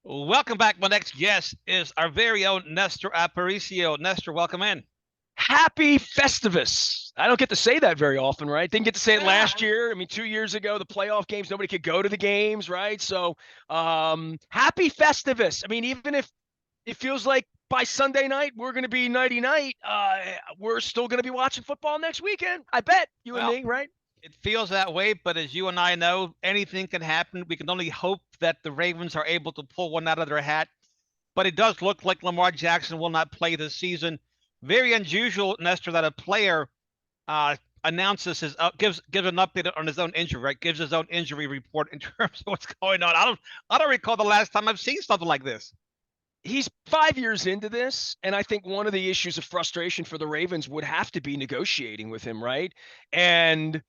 Welcome back. My next guest is our very own Nestor Aparicio. Nestor, welcome in. Happy Festivus. I don't get to say that very often, right? Didn't get to say it Yeah. last year. I mean, 2 years ago, the playoff games, nobody could go to the games, right? So, happy Festivus. I mean, even if it feels like by Sunday night we're going to be nighty night, we're still going to be watching football next weekend. I bet you and Well, me, right? it feels that way, but as you and I know, anything can happen. We can only hope that the Ravens are able to pull one out of their hat. But it does look like Lamar Jackson will not play this season. Very unusual, Nestor, that a player announces gives an update on his own injury, right? Gives his own injury report in terms of what's going on. I don't recall the last time I've seen something like this. He's 5 years into this, and I think one of the issues of frustration for the Ravens would have to be negotiating with him, right? And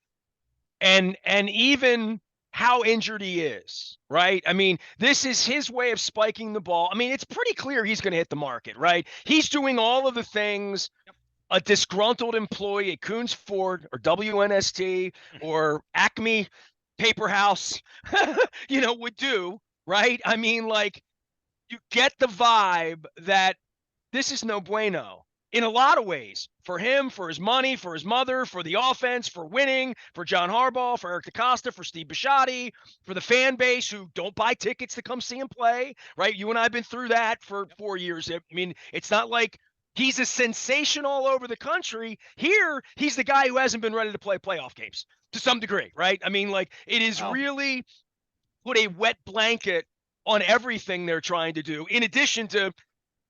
even how injured he is, right? I mean, this is his way of spiking the ball. I mean, it's pretty clear he's going to hit the market, right? He's doing all of the things a disgruntled employee at Coons Ford or WNST or Acme Paper House, would do, right? I mean, like, you get the vibe that this is no bueno in a lot of ways for him, for his money, for his mother, for the offense, for winning, for John Harbaugh, for Eric DeCosta, for Steve Bisciotti, for the fan base who don't buy tickets to come see him play, right? You and I have been through that for 4 years. I mean, it's not like he's a sensation all over the country. Here, he's the guy who hasn't been ready to play playoff games to some degree, right? I mean, like, it is really put a wet blanket on everything they're trying to do, in addition to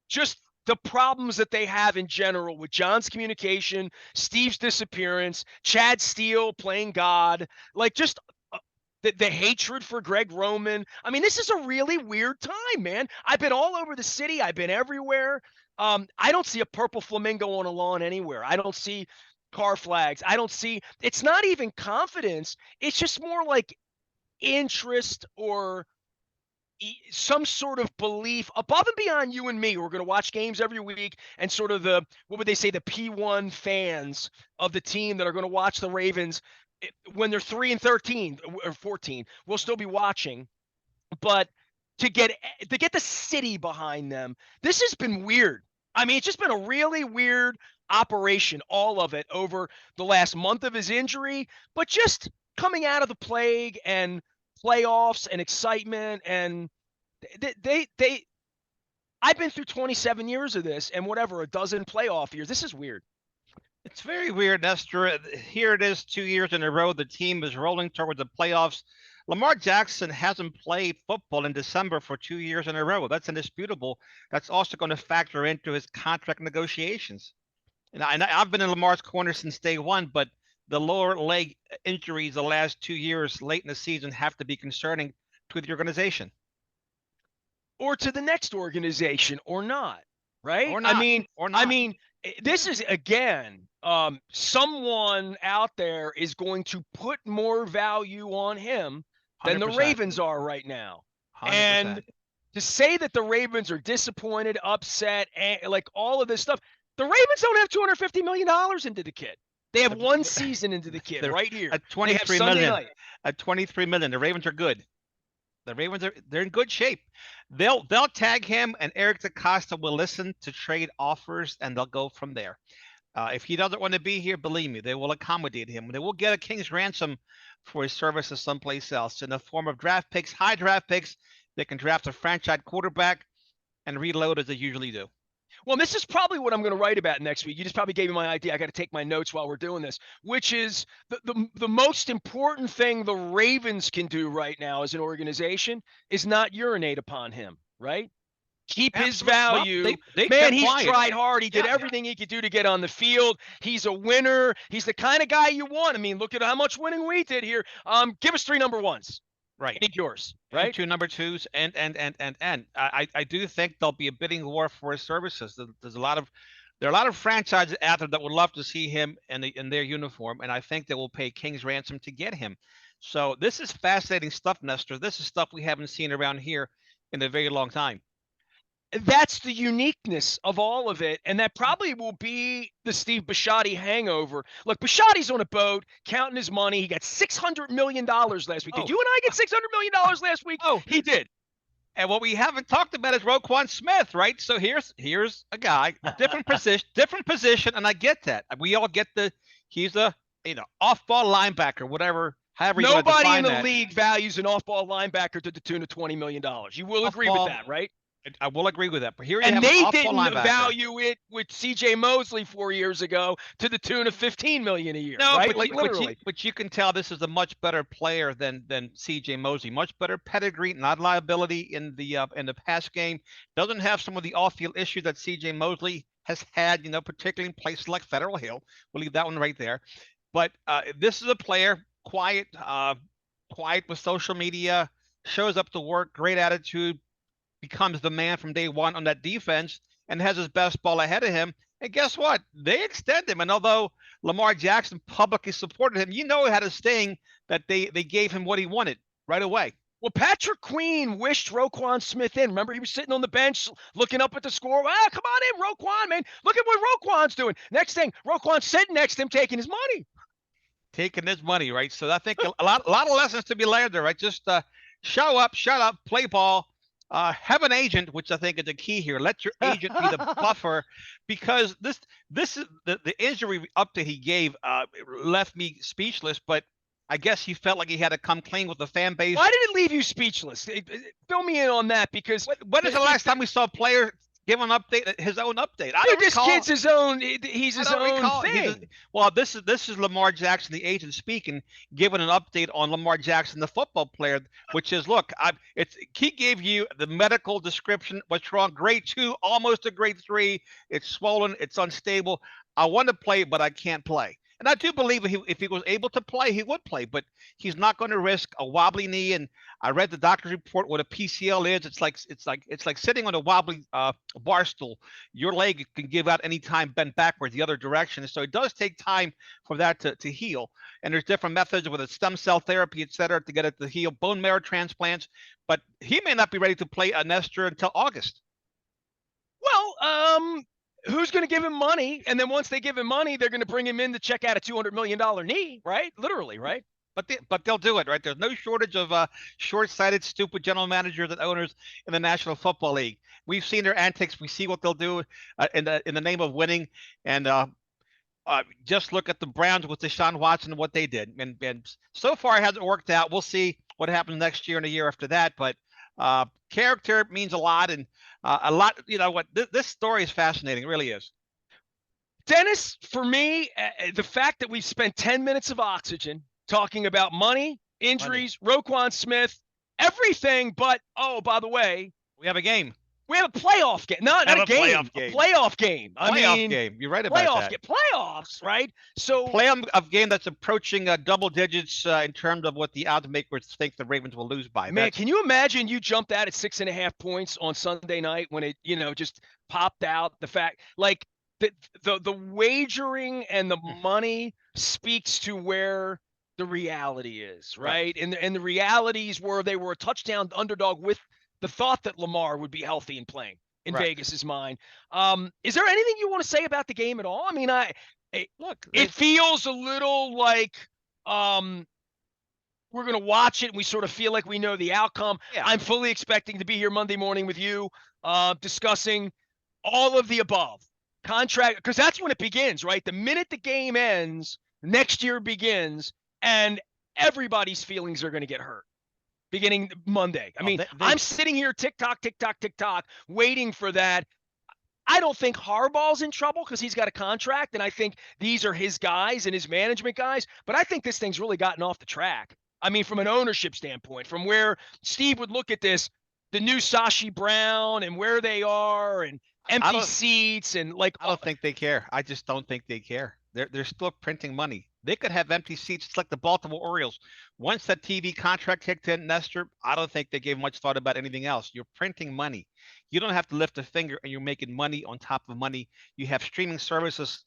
just the problems that they have in general with John's communication, Steve's disappearance, Chad Steele playing God, like just the hatred for Greg Roman. I mean, this is a really weird time, man. I've been all over the city. I've been everywhere. I don't see a purple flamingo on a lawn anywhere. I don't see car flags. I don't see, it's not even confidence. It's just more like interest or some sort of belief above and beyond you and me. We're going to watch games every week, and sort of what would they say, the P1 fans of the team that are going to watch the Ravens when they're 3-13 or 14. We'll still be watching, but to get the city behind them, this has been weird. I mean, it's just been a really weird operation, all of it, over the last month of his injury, but just coming out of the plague and playoffs and excitement, and they I've been through 27 years of this and whatever, a dozen playoff years. This is weird. It's very weird, Nestor. Here it is, 2 years in a row. The team is rolling toward the playoffs. Lamar Jackson hasn't played football in December for 2 years in a row. That's indisputable. That's also going to factor into his contract negotiations. And I've been in Lamar's corner since day one, but the lower leg injuries the last 2 years late in the season have to be concerning to the organization. Or to the next organization, or not, right? Or not. I mean, this is, again, someone out there is going to put more value on him than the 100%. Ravens are right now. 100%. And to say that the Ravens are disappointed, upset, and like all of this stuff, the Ravens don't have $250 million into the kid. They have one season into the kid right here. At 23 million. At 23 million, the Ravens are good. The Ravens they're in good shape. They'll tag him, and Eric DeCosta will listen to trade offers, and they'll go from there. If he doesn't want to be here, believe me, they will accommodate him. They will get a king's ransom for his services someplace else in the form of draft picks, high draft picks. They can draft a franchise quarterback and reload as they usually do. Well, this is probably what I'm going to write about next week. You just probably gave me my idea. I got to take my notes while we're doing this, which is the most important thing the Ravens can do right now as an organization is not urinate upon him, right? Keep his value. Well, they man, he's tried hard. He did everything he could do to get on the field. He's a winner. He's the kind of guy you want. I mean, look at how much winning we did here. Give us 3 number ones. Right. I need yours, right? And 2 number twos, and I do think there'll be a bidding war for his services. There are a lot of franchises out there that would love to see him in their uniform, and I think they will pay king's ransom to get him. So this is fascinating stuff, Nestor. This is stuff we haven't seen around here in a very long time. That's the uniqueness of all of it, and that probably will be the Steve Bisciotti hangover. Look, Bisciotti's on a boat counting his money. He got $600 million last week. Did you and I get $600 million last week? Oh, he did. And what we haven't talked about is Roquan Smith, right? So here's a guy, different position, and I get that. We all get he's a off-ball linebacker, whatever, however you want to Nobody in define the that. league values an off-ball linebacker to the tune of $20 million. You will agree with that, right? I will agree with that. But here you And have an they off-ball didn't linebacker. value it with C.J. Mosley 4 years ago to the tune of $15 million a year. No, right? but, Like literally. but you can tell this is a much better player than C.J. Mosley. Much better pedigree, not liability in the pass game. Doesn't have some of the off-field issues that C.J. Mosley has had. Particularly in places like Federal Hill. We'll leave that one right there. But this is a player, quiet with social media, shows up to work, great attitude, becomes the man from day one on that defense, and has his best ball ahead of him. And guess what? They extend him. And although Lamar Jackson publicly supported him, he had a sting that they gave him what he wanted right away. Well, Patrick Queen wished Roquan Smith in. Remember, he was sitting on the bench looking up at the score. Come on in, Roquan, man. Look at what Roquan's doing. Next thing, Roquan's sitting next to him taking his money. Taking his money, right? So I think a lot of lessons to be learned there, right? Just show up, shut up, play ball. Have an agent, which I think is the key here. Let your agent be the buffer, because this is the injury update he gave left me speechless. But I guess he felt like he had to come clean with the fan base. Why did it leave you speechless? Fill me in on that, because when is the last time we saw a player give an update, his own update? This kid's his own. He's his own thing. Well, this is Lamar Jackson, the agent, speaking, giving an update on Lamar Jackson, the football player, which is, look, he gave you the medical description. What's wrong? Grade 2, almost a grade 3. It's swollen. It's unstable. I want to play, but I can't play. And I do believe if he was able to play, he would play, but he's not going to risk a wobbly knee. And I read the doctor's report what a PCL is. It's like sitting on a wobbly bar stool. Your leg can give out any time, bent backwards the other direction. So it does take time for that to heal. And there's different methods with stem cell therapy, et cetera, to get it to heal. Bone marrow transplants, but he may not be ready to play a Nestor until August. Well, who's going to give him money? And then once they give him money, they're going to bring him in to check out a $200 million knee, right? Literally, right? But they'll do it, right? There's no shortage of short-sighted, stupid general managers and owners in the National Football League. We've seen their antics. We see what they'll do in the name of winning. And just look at the Browns with Deshaun Watson and what they did. And so far it hasn't worked out. We'll see what happens next year and the year after that. But character means a lot, and a lot. This story is fascinating. It really is. Dennis, for me, the fact that we've spent 10 minutes of oxygen talking about money, injuries, Roquan Smith, everything, but by the way, we have a game. We have a playoff game. Not a game. A playoff game. Playoff game. You're right about that. Playoffs, right? So playoff game that's approaching double digits in terms of what the odds makers think the Ravens will lose by. Man, can you imagine you jumped out at 6.5 points on Sunday night when it, just popped out? The fact, like the wagering and the money speaks to where the reality is, right? And the realities were they were a touchdown underdog with the thought that Lamar would be healthy and playing in Vegas's mind. Is there anything you want to say about the game at all? I mean, it feels a little like we're going to watch it and we sort of feel like we know the outcome. Yeah. I'm fully expecting to be here Monday morning with you discussing all of the above. Contract, because that's when it begins, right? The minute the game ends, next year begins, and everybody's feelings are going to get hurt. Beginning Monday. I mean, I'm sitting here, tick-tock, waiting for that. I don't think Harbaugh's in trouble because he's got a contract, and I think these are his guys and his management guys. But I think this thing's really gotten off the track. I mean, from an ownership standpoint, from where Steve would look at this, the new Sashi Brown and where they are and empty seats and like. I don't think they care. I just don't think they care. They're still printing money. They could have empty seats. It's like the Baltimore Orioles. Once that TV contract kicked in, Nestor, I don't think they gave much thought about anything else. You're printing money. You don't have to lift a finger, and you're making money on top of money. You have streaming services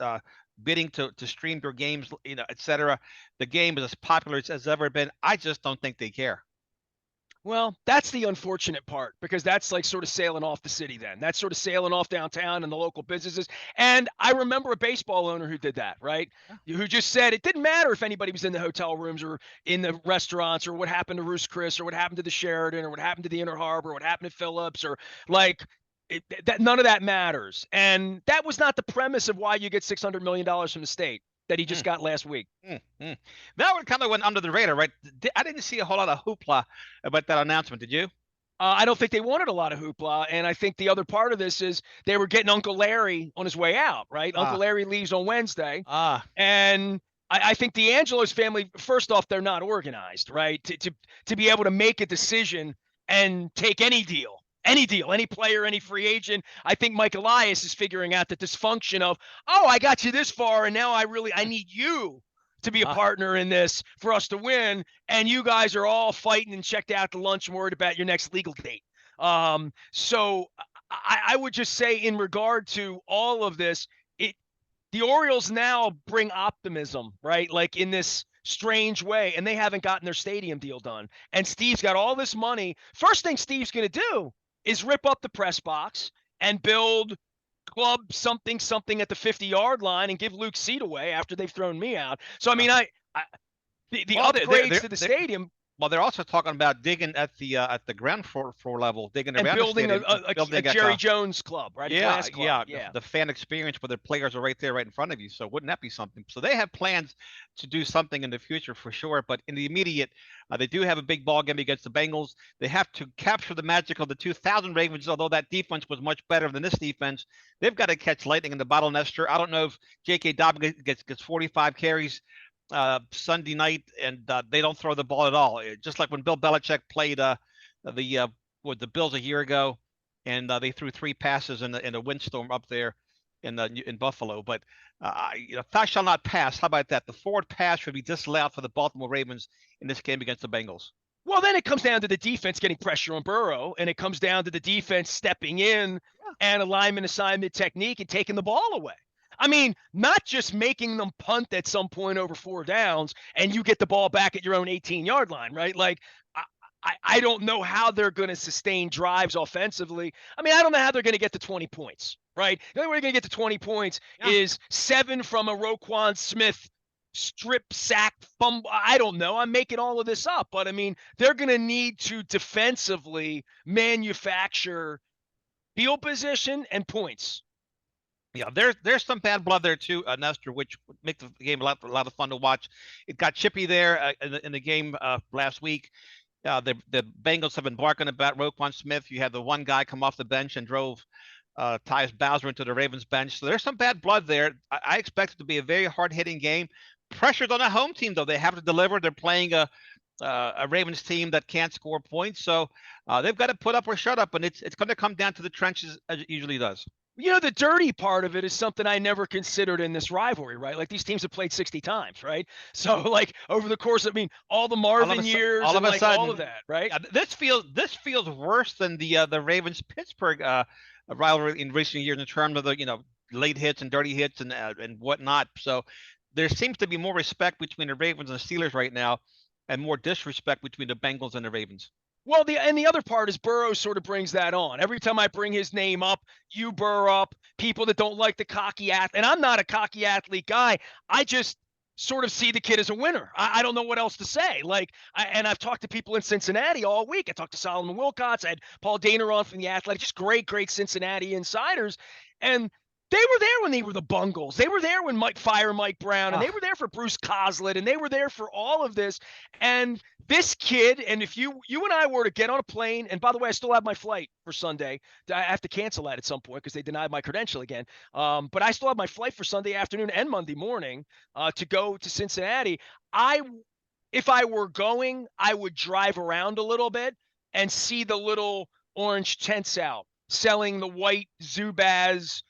bidding to stream their games, et cetera. The game is as popular as it's ever been. I just don't think they care. Well, that's the unfortunate part because that's like sort of sailing off the city then. That's sort of sailing off downtown and the local businesses. And I remember a baseball owner who did that, right? Who just said it didn't matter if anybody was in the hotel rooms or in the restaurants or what happened to Ruth's Chris or what happened to the Sheridan or what happened to the Inner Harbor or what happened to Phillips or like that none of that matters. And that was not the premise of why you get $600 million from the state that he just got last week. That one kind of went under the radar, right? I didn't see a whole lot of hoopla about that announcement. Did you? I don't think they wanted a lot of hoopla. And I think the other part of this is they were getting Uncle Larry on his way out, right? Uncle Larry leaves on Wednesday. And I think D'Angelo's family, first off, they're not organized, right? To be able to make a decision and take any deal, any player, any free agent. I think Mike Elias is figuring out the dysfunction of, oh, I got you this far, and now I need you to be a partner in this for us to win. And you guys are all fighting and checked out to lunch and worried about your next legal date. So I would just say in regard to all of this, the Orioles now bring optimism, right? Like in this strange way, and they haven't gotten their stadium deal done. And Steve's got all this money. First thing Steve's going to do is rip up the press box and build club something at the 50-yard line and give Luke's seat away after they've thrown me out. So I mean, the upgrades to the stadium. Well, they're also talking about digging at the ground floor level, digging and around building the stadium, a Jerry Jones club, right? Yeah, club. The fan experience where the players are right there, right in front of you. So wouldn't that be something? So they have plans to do something in the future for sure. But in the immediate, they do have a big ball game against the Bengals. They have to capture the magic of the 2000 Ravens. Although that defense was much better than this defense, they've got to catch lightning in the bottle, Nestor. I don't know if J.K. Dobbins gets 45 carries Sunday night, and they don't throw the ball at all. Just like when Bill Belichick played with the Bills a year ago, and they threw 3 passes in a windstorm up there in Buffalo. But thou shall not pass. How about that? The forward pass should be disallowed for the Baltimore Ravens in this game against the Bengals. Well, then it comes down to the defense getting pressure on Burrow, and it comes down to the defense stepping in and alignment, assignment, technique, and taking the ball away. I mean, not just making them punt at some point over 4 downs and you get the ball back at your own 18-yard line, right? Like, I don't know how they're going to sustain drives offensively. I mean, I don't know how they're going to get to 20 points, right? The only way they're going to get to 20 points is 7 from a Roquan Smith strip sack fumble. I don't know. I'm making all of this up. But, I mean, they're going to need to defensively manufacture field position and points. Yeah, there's some bad blood there too, Nestor, which would make the game a lot of fun to watch. It got chippy there in the game last week. The Bengals have been barking about Roquan Smith. You had the one guy come off the bench and drove Tyus Bowser into the Ravens bench. So there's some bad blood there. I expect it to be a very hard-hitting game. Pressure's on the home team, though. They have to deliver. They're playing a Ravens team that can't score points. So they've got to put up or shut up, and it's going to come down to the trenches as it usually does. You know, the dirty part of it is something I never considered in this rivalry, right? Like these teams have played 60 times, right? So like over the course of, I mean, all the Marvin years, all of that, right? This feels worse than the Ravens Pittsburgh rivalry in recent years in terms of the late hits and dirty hits and whatnot. So there seems to be more respect between the Ravens and the Steelers right now, and more disrespect between the Bengals and the Ravens. Well, the other part is Burrow sort of brings that on. Every time I bring his name up, you burr up. People that don't like the cocky athlete, and I'm not a cocky athlete guy. I just sort of see the kid as a winner. I don't know what else to say. And I've talked to people in Cincinnati all week. I talked to Solomon Wilcots. I had Paul Daner on from The Athletic, just great Cincinnati insiders. And they were there when they were the Bungles. They were there when Mike Brown, and they were there for Bruce Coslett, and they were there for all of this. And this kid, and if you and I were to get on a plane, and by the way, I still have my flight for Sunday. I have to cancel that at some point because they denied my credential again. But I still have my flight for Sunday afternoon and Monday morning to go to Cincinnati. If I were going, I would drive around a little bit and see the little orange tents out selling the white Zubaz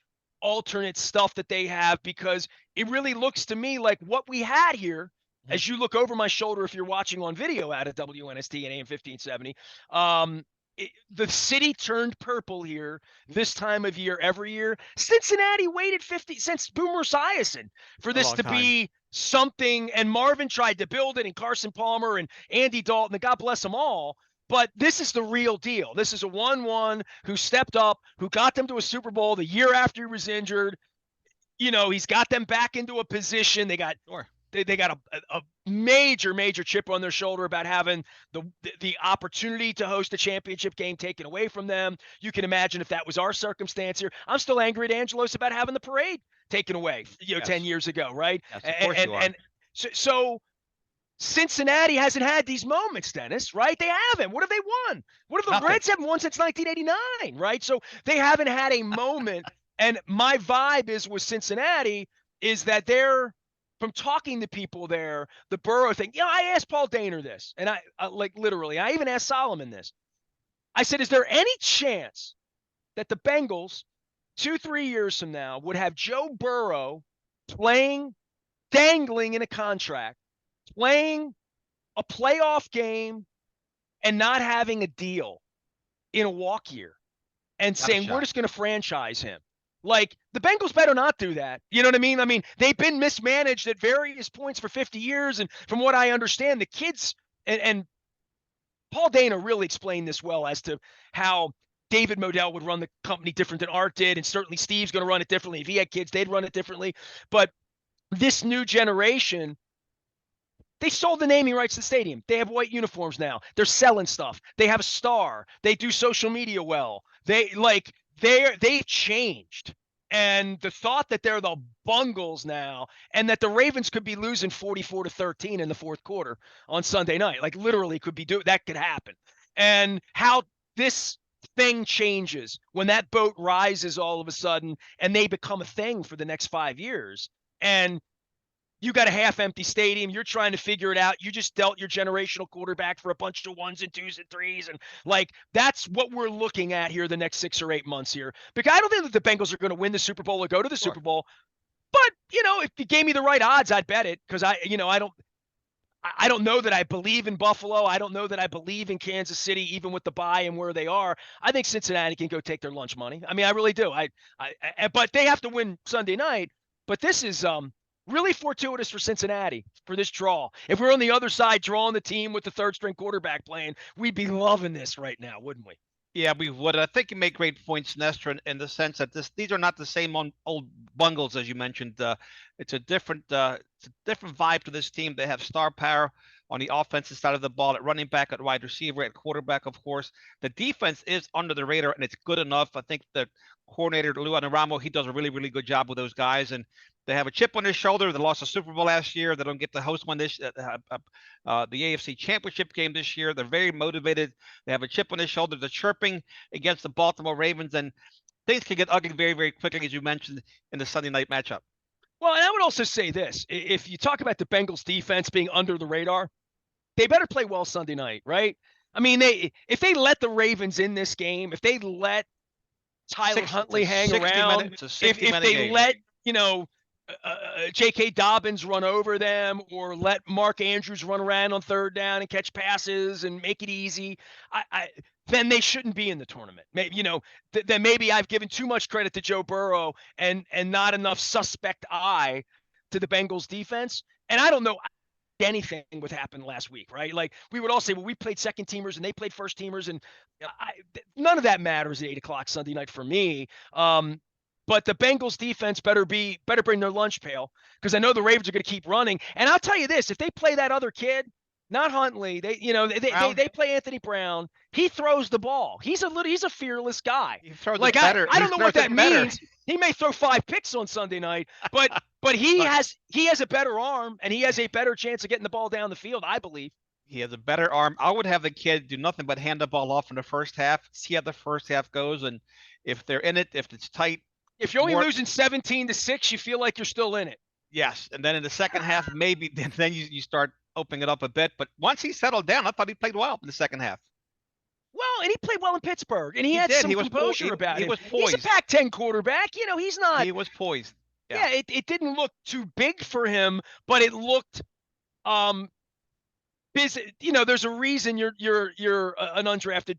alternate stuff that they have, because it really looks to me like what we had here, as you look over my shoulder if you're watching on video out at WNST and AM 1570, the city turned purple here this time of year every year. Cincinnati waited since Boomer Esiason for this to be something, and Marvin tried to build it, and Carson Palmer and Andy Dalton, and God bless them all. But this is the real deal. This is a 1-1 who stepped up, who got them to a Super Bowl the year after he was injured. He's got them back into a position. They got they got a major chip on their shoulder about having the opportunity to host a championship game taken away from them. You can imagine if that was our circumstance here. I'm still angry at Angelos about having the parade taken away, 10 years ago, right? Yes, of course you are. And so Cincinnati hasn't had these moments, Dennis, right? They haven't. What have they won? What have the Reds haven't won since 1989, right? So they haven't had a moment. And my vibe is with Cincinnati is that they're, from talking to people there, the Burrow thing. I asked Paul Dehner this, and I literally, I even asked Solomon this. I said, is there any chance that the Bengals 2-3 years from now would have Joe Burrow dangling in a contract, playing a playoff game and not having a deal in a walk year and saying, we're just going to franchise him? Like, the Bengals better not do that. You know what I mean? I mean, they've been mismanaged at various points for 50 years. And from what I understand, the kids and Paul Dehner really explained this well as to how David Modell would run the company different than Art did. And certainly Steve's going to run it differently. If he had kids, they'd run it differently. But this new generation, they sold the naming rights to the stadium. They have white uniforms now. They're selling stuff. They have a star. They do social media well. They've changed. And the thought that they're the Bungles now and that the Ravens could be losing 44-13 in the fourth quarter on Sunday night, like literally that could happen. And how this thing changes when that boat rises all of a sudden and they become a thing for the next 5 years. And you got a half-empty stadium. You're trying to figure it out. You just dealt your generational quarterback for a bunch of 1s and 2s and 3s. And, that's what we're looking at here the next 6 or 8 months here. Because I don't think that the Bengals are going to win the Super Bowl or go to the Super Bowl. But, if you gave me the right odds, I'd bet it. Because, I don't know that I believe in Buffalo. I don't know that I believe in Kansas City, even with the bye and where they are. I think Cincinnati can go take their lunch money. I mean, I really do. But they have to win Sunday night. But this is really fortuitous for Cincinnati for this draw. If we're on the other side drawing the team with the third-string quarterback playing, we'd be loving this right now, wouldn't we? Yeah, we would. I think you make great points, Nestor, in the sense that these are not the same old Bungles as you mentioned. It's a different vibe to this team. They have star power on the offensive side of the ball, at running back, at wide receiver, at quarterback, of course. The defense is under the radar, and it's good enough. I think the coordinator, Lou Anaramo, he does a really, really good job with those guys. And they have a chip on their shoulder. They lost a Super Bowl last year. They don't get to host one the AFC Championship game this year. They're very motivated. They have a chip on their shoulder. They're chirping against the Baltimore Ravens, and things can get ugly very, very quickly, as you mentioned, in the Sunday night matchup. Well, and I would also say this. If you talk about the Bengals defense being under the radar, they better play well Sunday night, right? I mean, if they let the Ravens in this game, if they let Tyler Huntley hang around, if they let, J.K. Dobbins run over them, or let Mark Andrews run around on third down and catch passes and make it easy, then they shouldn't be in the tournament. Maybe, then maybe I've given too much credit to Joe Burrow and not enough suspect eye to the Bengals defense. And I don't know anything would happen last week, right? Like, we would all say, well, we played second teamers and they played first teamers, and none of that matters at 8 o'clock Sunday night for me. But the Bengals defense better bring their lunch pail, because I know the Ravens are going to keep running. And I'll tell you this: if they play that other kid, not Huntley, they play Anthony Brown. He throws the ball. He's a fearless guy. He throws it better. I don't know what that means. He may throw 5 picks on Sunday night, but he has a better arm, and he has a better chance of getting the ball down the field, I believe. He has a better arm. I would have the kid do nothing but hand the ball off in the first half, see how the first half goes, and if they're in it, if it's tight. If you're only losing 17-6, you feel like you're still in it. Yes, and then in the second half, maybe then you start opening it up a bit. But once he settled down, I thought he played well in the second half. Well, and he played well in Pittsburgh, and he had some composure about him. He was poised. He's a Pac-10 quarterback. He's not. He was poised. Yeah, it didn't look too big for him, but it looked busy. There's a reason you're an undrafted.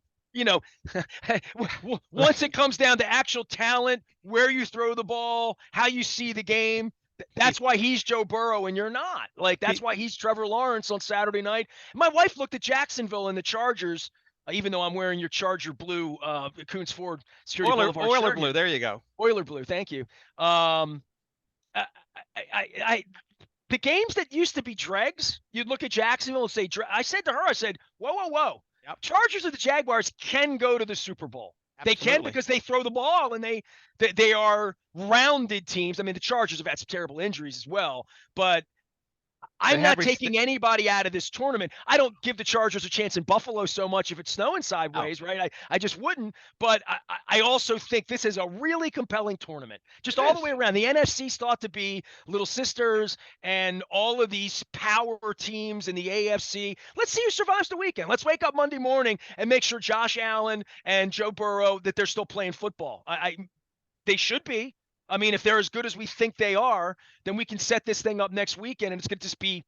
Once it comes down to actual talent, where you throw the ball, how you see the game, that's why he's Joe Burrow and you're not. Like, that's why he's Trevor Lawrence on Saturday night. My wife looked at Jacksonville and the Chargers even though I'm wearing your Charger blue Coons Ford Security Boulevard Oiler shirt blue. here. There you go. Oiler blue. Thank you. I, the games that used to be dregs, you'd look at Jacksonville and say, I said to her, I said, whoa. Yep. Chargers or the Jaguars can go to the Super Bowl. Absolutely. They can because they throw the ball and they are rounded teams. I mean, the Chargers have had some terrible injuries as well, but I'm not taking anybody out of this tournament. I don't give the Chargers a chance in Buffalo so much if it's snowing sideways, right? I just wouldn't. But I also think this is a really compelling tournament, just all the way around. The NFC's thought to be little sisters, and all of these power teams in the AFC. Let's see who survives the weekend. Let's wake up Monday morning and make sure Josh Allen and Joe Burrow, that they're still playing football. They should be. I mean, if they're as good as we think they are, then we can set this thing up next weekend, and it's going to just be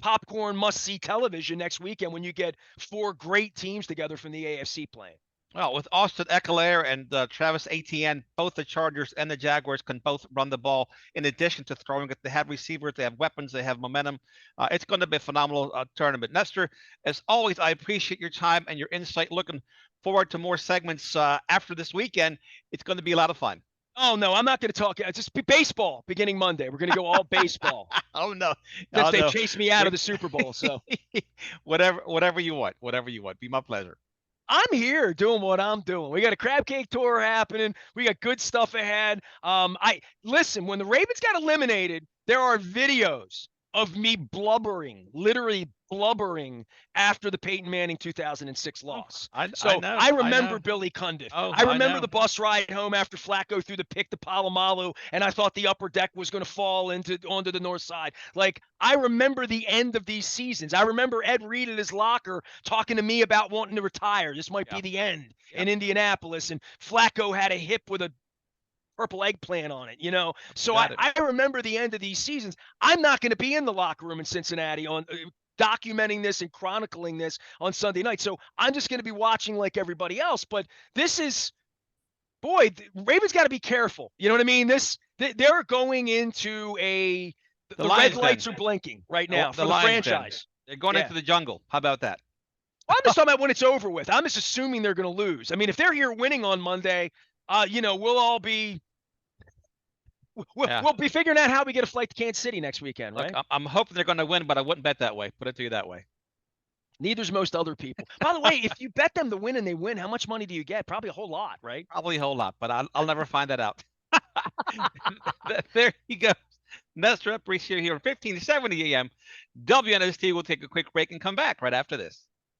popcorn must-see television next weekend when you get 4 great teams together from the AFC playing. Well, with Austin Ekeler and Travis Etienne, both the Chargers and the Jaguars can both run the ball in addition to throwing it. They have receivers, they have weapons, they have momentum. It's going to be a phenomenal tournament. Nestor, as always, I appreciate your time and your insight. Looking forward to more segments after this weekend. It's going to be a lot of fun. Oh, no, I'm not going to talk. It's just baseball beginning Monday. We're going to go all baseball. Oh, no. Since they chased me out of the Super Bowl. So whatever you want. Be my pleasure. I'm here doing what I'm doing. We got a crab cake tour happening. We got good stuff ahead. Listen, when the Ravens got eliminated, there are videos of me literally blubbering after the Peyton Manning 2006 loss. I remember Billy Cundiff. I remember the bus ride home after Flacco threw the pick to Palomalu, and I thought the upper deck was going to fall onto the north side. Like, I remember the end of these seasons. I remember Ed Reed at his locker talking to me about wanting to retire. This might be the end in Indianapolis, and Flacco had a hip with a purple eggplant on it, So I remember the end of these seasons. I'm not going to be in the locker room in Cincinnati on documenting this and chronicling this on Sunday night. So I'm just going to be watching like everybody else. But this is, boy, Ravens got to be careful. You know what I mean? They're going into the red lights are blinking right now for the franchise. They're going into the jungle. How about that? Well, I'm just talking about when it's over with. I'm just assuming they're going to lose. I mean, if they're here winning on Monday, we'll all be we'll be figuring out how we get a flight to Kansas City next weekend, right? Look, I'm hoping they're going to win, but I wouldn't bet that way. Put it to you that way. Neither's most other people. By the way, if you bet them to win and they win, how much money do you get? Probably a whole lot, right? Probably a whole lot, but I'll never find that out. There you go. Nestor Aparicio here, 1570 AM. WNST will take a quick break and come back right after this.